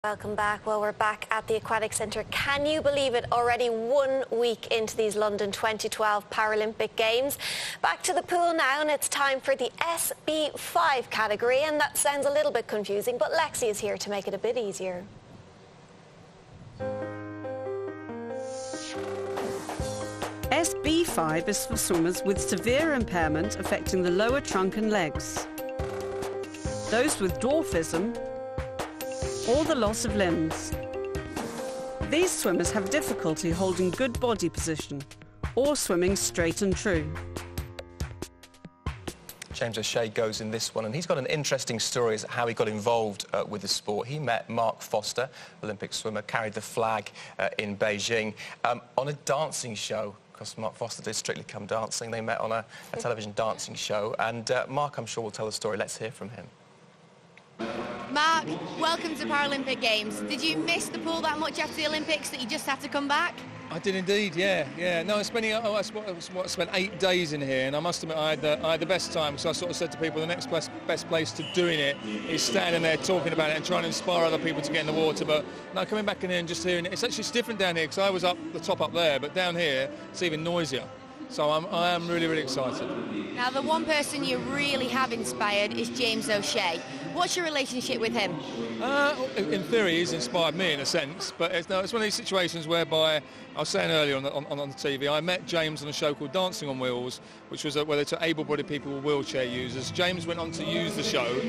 Welcome back. Well, we're back at the Aquatic Centre. Can you believe it? Already 1 week into these London 2012 Paralympic Games. Back to the pool now, and it's time for the sb5 category. And that sounds a little bit confusing, but Lexi is here to make it a bit easier. sb5 is for swimmers with severe impairment affecting the lower trunk and legs, those with dwarfism, or the loss of limbs. These swimmers have difficulty holding good body position or swimming straight and true. James O'Shea goes in this one, and he's got an interesting story as to how he got involved with the sport. He met Mark Foster, Olympic swimmer, carried the flag in Beijing on a dancing show, because Mark Foster did Strictly Come Dancing. They met on a television dancing show, and Mark, I'm sure, will tell the story. Let's hear from him. Mark, welcome to Paralympic Games. Did you miss the pool that much after the Olympics that you just had to come back? I did indeed, yeah. No, I spent 8 days in here, and I must admit I had the best time, because I sort of said to people the next best place to doing it is standing there talking about it and trying to inspire other people to get in the water. But no, coming back in here and just hearing it, it's different down here, because I was up there, but down here it's even noisier. So I am really, really excited. Now, the one person you really have inspired is James O'Shea. What's your relationship with him? In theory, he's inspired me in a sense, but it's one of these situations whereby, I was saying earlier on the TV, I met James on a show called Dancing on Wheels, which was where they took able-bodied people with wheelchair users. James went on to use the show,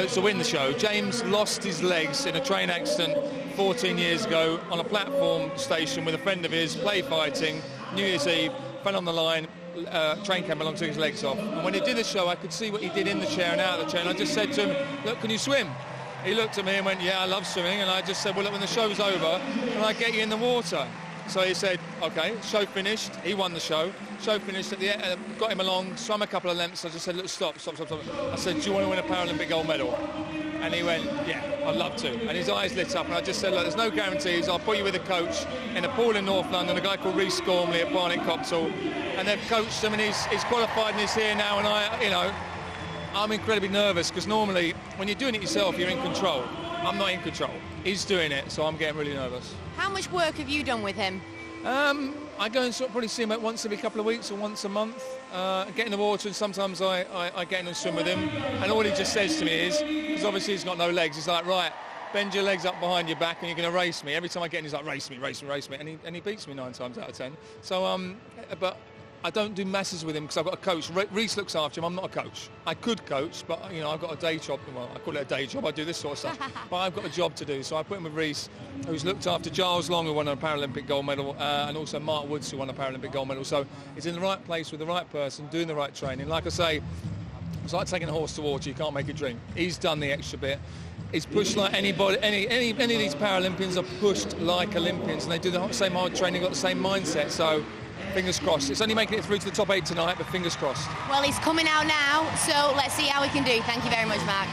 to win the show. James lost his legs in a train accident 14 years ago on a platform station with a friend of his, play fighting, New Year's Eve, fell on the line, train came along, took his legs off. And when he did the show, I could see what he did in the chair and out of the chair, and I just said to him, look, can you swim? He looked at me and went, yeah, I love swimming. And I just said, well, look, when the show's over, can I get you in the water? So he said, OK, show finished. He won the show. Show finished at the end, got him along, swam a couple of lengths. I just said, look, stop. I said, do you want to win a Paralympic gold medal? And he went, yeah, I'd love to. And his eyes lit up, and I just said, look, there's no guarantees. I'll put you with a coach in a pool in North London, a guy called Rhys Gormley at Barnet Cocktail. And they've coached him, and he's qualified and he's here now. And I'm incredibly nervous, because normally when you're doing it yourself, you're in control. I'm not in control. He's doing it, so I'm getting really nervous. How much work have you done with him? I go and probably see him once every couple of weeks or once a month. Get in the water, and sometimes I get in and swim with him. And all he just says to me is, because obviously he's got no legs, he's like, right, bend your legs up behind your back and you're going to race me. Every time I get in, he's like, race me. And he beats me 9 times out of 10. So, but I don't do masses with him because I've got a coach. Rhys looks after him. I'm not a coach. I could coach, but I've got a day job. Well, I call it a day job. I do this sort of stuff. But I've got a job to do, so I put him with Rhys, who's looked after Giles Long, who won a Paralympic gold medal, and also Mark Woods, who won a Paralympic gold medal. So he's in the right place with the right person, doing the right training. Like I say, it's like taking a horse to water. You can't make a dream. He's done the extra bit. He's pushed like anybody. Any of these Paralympians are pushed like Olympians, and they do the same hard training, got the same mindset. So fingers crossed. It's only making it through to the top 8 tonight, but fingers crossed. Well, he's coming out now, so let's see how he can do. Thank you very much, Mark.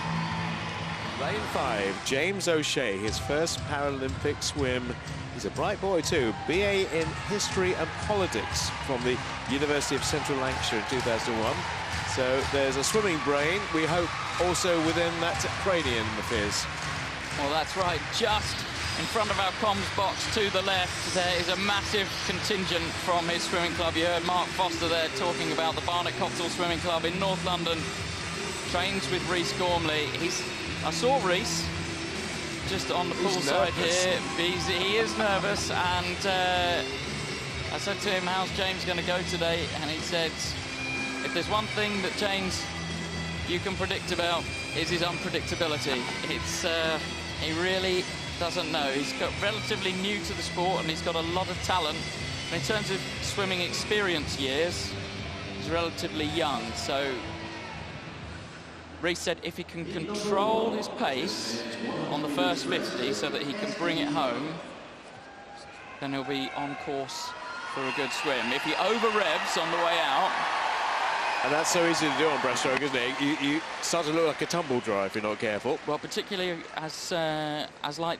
Lane 5, James O'Shea, his first Paralympic swim. He's a bright boy too. BA in History and Politics from the University of Central Lancashire in 2001. So there's a swimming brain, we hope, also within that cranium of his. Well, that's right. Just in front of our comms box to the left, there is a massive contingent from his swimming club. You heard Mark Foster there talking about the Barnet Cocktail Swimming Club in North London. Trains with Rhys Gormley. I saw Rhys just on the poolside here. He is nervous, and I said to him, how's James going to go today? And he said, if there's one thing that James you can predict about is his unpredictability. He really doesn't know. He's got relatively new to the sport, and he's got a lot of talent. And in terms of swimming experience years, he's relatively young. So Rhys said if he can control his pace on the first 50 so that he can bring it home, then he'll be on course for a good swim. If he over-revs on the way out... And that's so easy to do on breaststroke, isn't it? You start to look like a tumble dry if you're not careful. Well, particularly as like,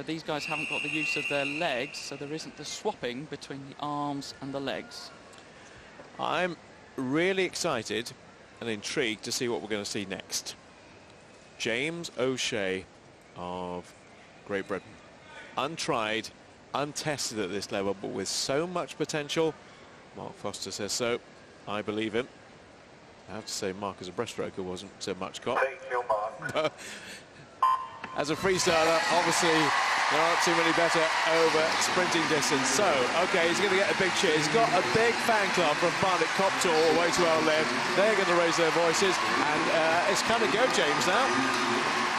these guys haven't got the use of their legs, so there isn't the swapping between the arms and the legs. I'm really excited and intrigued to see what we're going to see next. James O'Shea of Great Britain. Untried, untested at this level, but with so much potential. Mark Foster says so. I believe him. I have to say, Mark as a breaststroker wasn't so much cop. As a freestyler, obviously, there aren't too many better over sprinting distance. So, OK, he's going to get a big cheer. He's got a big fan club from Barnet Coptor all the way to our left. They're going to raise their voices, and it's kind of go, James, now.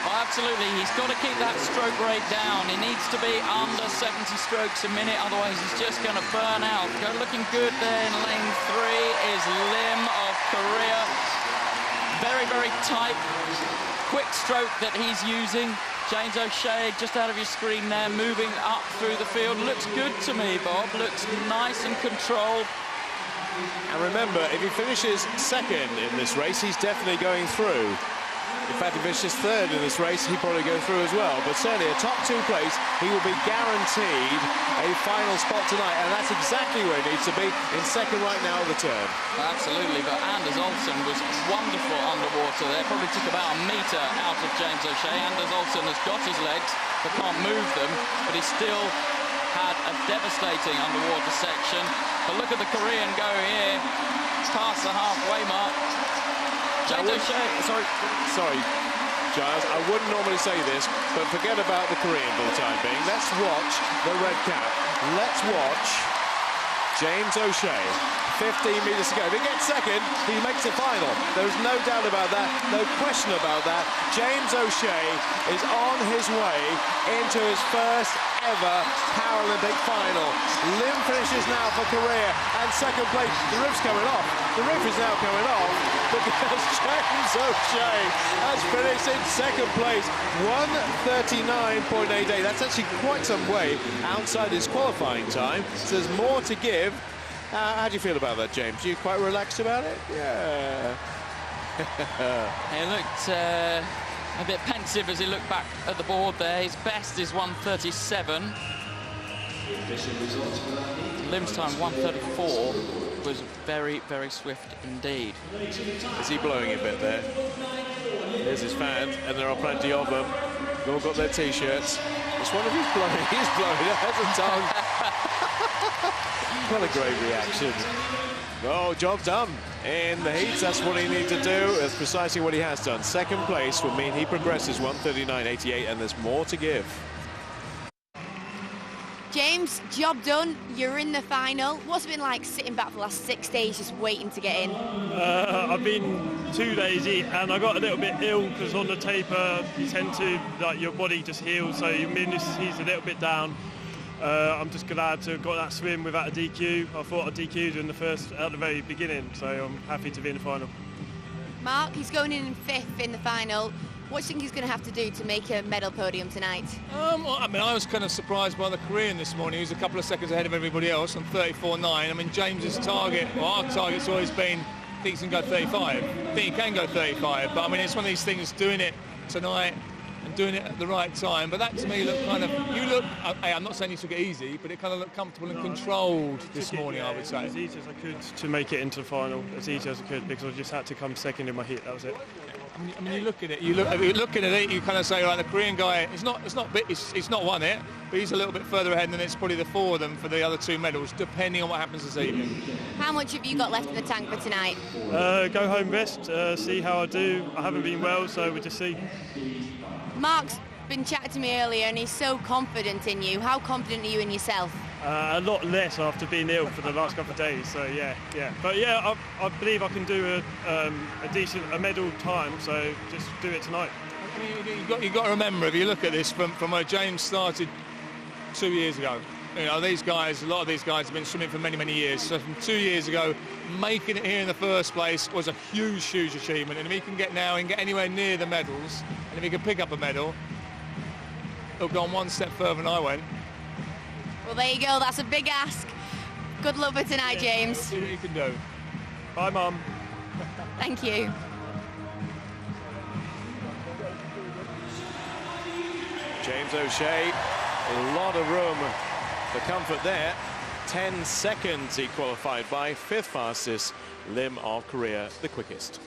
Oh, absolutely, he's got to keep that stroke rate down. He needs to be under 70 strokes a minute, otherwise he's just going to burn out. Looking good there in lane 3 is Lim of Korea. Very, very tight, quick stroke that he's using. James O'Shea, just out of your screen there, moving up through the field. Looks good to me, Bob. Looks nice and controlled. And remember, if he finishes second in this race, he's definitely going through. In fact, if he finishes third in this race, he'll probably go through as well. But certainly a top 2 place, he will be guaranteed a final spot tonight. And that's exactly where he needs to be, in second right now of the turn. Absolutely, but Anders Olsen was wonderful underwater there. Probably took about a metre out of James O'Shea. Anders Olsen has got his legs, but can't move them. But he still had a devastating underwater section. But look at the Korean go here, past the halfway mark. James O'Shea, sorry, Giles, I wouldn't normally say this, but forget about the Korean for the time being. Let's watch the red cap. Let's watch James O'Shea. 15 metres to go. If he gets second, he makes the final. There's no doubt about that, no question about that. James O'Shea is on his way into his first ever Paralympic final. Lim finishes now for Korea, and second place. The roof's coming off. The roof is now coming off because James O'Shea has finished in second place, 1:39.88. That's actually quite some way outside his qualifying time. So there's more to give. How do you feel about that, James? Are you quite relaxed about it? Yeah. He looked a bit pensive as he looked back at the board there. His best is 1:37. Lim's time 1:34 was very, very swift indeed. Is he blowing a bit there? There's his fans, and there are plenty of them. They've all got their T-shirts. It's one of his blowing. He's blowing. That's a tongue. What a great reaction. Oh, job done. In the heats, that's what he needs to do. That's precisely what he has done. Second place will mean he progresses 1:39.88, and there's more to give. James, job done. You're in the final. What's it been like sitting back for the last 6 days just waiting to get in? I've been too lazy, and I got a little bit ill because on the taper you tend to, like, your body just heals, so your immunity's a little bit down. I'm just glad to have got that swim without a DQ. I thought I DQ'd in the first at the very beginning, so I'm happy to be in the final. Mark, he's going in 5th in the final. What do you think he's going to have to do to make a medal podium tonight? I mean, I was kind of surprised by the Korean this morning. He was a couple of seconds ahead of everybody else on 34.9. I mean, James's target, well, our target's always been, I think he can go 35. I think he can go 35, but I mean, it's one of these things, doing it tonight and doing it at the right time. But that to me looked kind of, hey, I'm not saying you took it easy, but it kind of looked comfortable and controlled this morning, I would say. As easy as I could to make it into the final, as easy as I could, because I just had to come second in my heat, that was it. I mean, you look at it. You're looking at it. You kind of say, right, the Korean guy, it's not won it, but he's a little bit further ahead, and it's probably the 4 of them for the other 2 medals, depending on what happens this evening. How much have you got left in the tank for tonight? Go home, rest, see how I do. I haven't been well, so we'll just see. Mark's been chatting to me earlier, and he's so confident in you. How confident are you in yourself? A lot less after being ill for the last couple of days, so yeah. But yeah, I believe I can do a medal time, so just do it tonight. You've got to remember, if you look at this from where James started 2 years ago, you know, these guys, a lot of these guys have been swimming for many, many years. So from 2 years ago, making it here in the first place was a huge, huge achievement. And if he can get now and get anywhere near the medals, and if he can pick up a medal, he'll go on 1 step further than I went. Well, there you go. That's a big ask. Good luck for tonight, James. See what you can do. Bye, Mum. Thank you. James O'Shea, a lot of room for comfort there. 10 seconds he qualified by, 5th fastest. Lim of Korea, the quickest.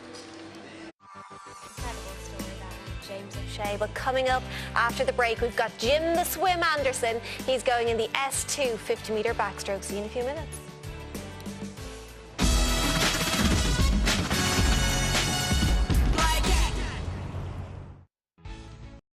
James O'Shea. But coming up after the break, we've got Jim the Swim Anderson. He's going in the S2 50-metre backstroke. See you in a few minutes.